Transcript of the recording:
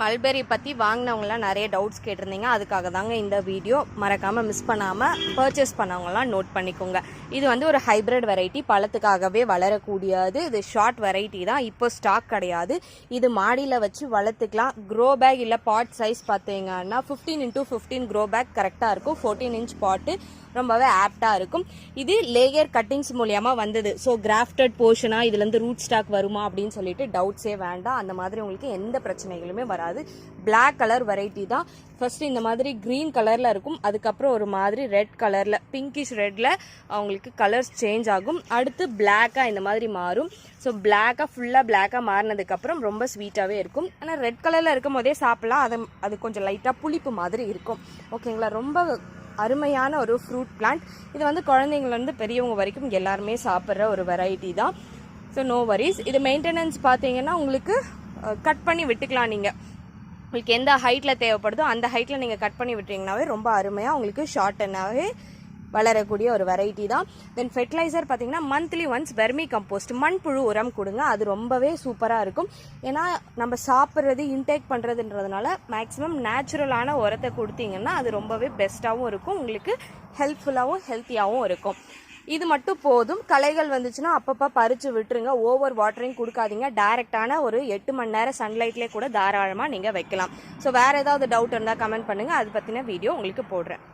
Mulberry பற்றி வாங்கினவங்களாம் நிறைய doubts கேட்டிருந்தீங்க. அதுக்காக தாங்க இந்த வீடியோ. மறக்காமல் மிஸ் பண்ணாமல் பர்ச்சேஸ் பண்ணவங்களாம் நோட் பண்ணிக்கோங்க. இது வந்து ஒரு ஹைப்ரிட் வெரைட்டி, பழத்துக்காகவே வளரக்கூடியது. இது ஷார்ட் வெரைட்டி தான், இப்போ ஸ்டாக் கிடையாது. இது மாடியில் வச்சு வளர்த்துக்கலாம். க்ரோ பேக் இல்லை பாட் சைஸ் பார்த்தீங்கன்னா 15x15 க்ரோ பேக் கரெக்டாக இருக்கும். 14 இன்ச் பாட்டு ரொம்பவே ஆப்டாக இருக்கும். இது லேயர் கட்டிங்ஸ் மூலியமாக வந்தது. ஸோ கிராஃப்டட் போர்ஷனாக இதுலேருந்து ரூட் ஸ்டாக் வருமா அப்படின்னு சொல்லிட்டு டவுட்ஸே வேண்டாம். அந்த மாதிரி உங்களுக்கு எந்த பிரச்சனைகளுமே வராது. பிளாக் கலர் வெரைட்டி தான். ஃபர்ஸ்ட் இந்த மாதிரி கிரீன் கலரில் இருக்கும். அதுக்கப்புறம் ஒரு மாதிரி ரெட் கலரில், பிங்கிஷ் ரெட்டில் அவங்களுக்கு கலர்ஸ் சேஞ்ச் ஆகும். அடுத்து பிளாக்காக இந்த மாதிரி மாறும். ஸோ பிளாக்காக ஃபுல்லாக பிளாக்காக மாறினதுக்கப்புறம் ரொம்ப ஸ்வீட்டாகவே இருக்கும். ஆனால் ரெட் கலரில் இருக்கும் போதே சாப்பிட்லாம். அது கொஞ்சம் லைட்டாக புளிப்பு மாதிரி இருக்கும். ஓகேங்களா? ரொம்ப அருமையான ஒரு ஃப்ரூட் பிளான்ட். இது வந்து குழந்தைங்கள்லேருந்து பெரியவங்க வரைக்கும் எல்லாருமே சாப்பிட்ற ஒரு வெரைட்டி தான். So no worries. இது மெயின்டெனன்ஸ் பார்த்தீங்கன்னா உங்களுக்கு கட் பண்ணி விட்டுக்கலாம். நீங்கள் உங்களுக்கு எந்த ஹைட்டில் தேவைப்படுதோ அந்த ஹைட்டில் நீங்கள் கட் பண்ணி விட்டுறீங்கனாவே ரொம்ப அருமையாக உங்களுக்கு ஷார்ட்டனாகவே வளரக்கூடிய ஒரு வெரைட்டி தான். தென் ஃபெர்டிலைசர் பார்த்தீங்கன்னா மந்த்லி ஒன்ஸ் வெர்மி கம்போஸ்ட், மண்புழு உரம் கொடுங்க. அது ரொம்பவே சூப்பராக இருக்கும். ஏன்னா நம்ம சாப்பிட்றது இன்டேக் பண்ணுறதுன்றதுனால மேக்ஸிமம் நேச்சுரலான உரத்தை கொடுத்தீங்கன்னா அது ரொம்பவே பெஸ்ட்டாகவும் இருக்கும், உங்களுக்கு ஹெல்ப்ஃபுல்லாகவும் ஹெல்த்தியாகவும் இருக்கும். இது மட்டும் போதும். களைகள் வந்துச்சுன்னா அப்பப்போ பறித்து விட்டுருங்க. ஓவர் வாட்டரிங் கொடுக்காதீங்க. டைரெக்டான ஒரு 8 மணி நேரம் சன்லைட்லேயே கூட தாராளமாக நீங்கள் வைக்கலாம். ஸோ வேறு ஏதாவது டவுட் இருந்தால் கமெண்ட் பண்ணுங்கள். அது பற்றின வீடியோ உங்களுக்கு போடுறேன்.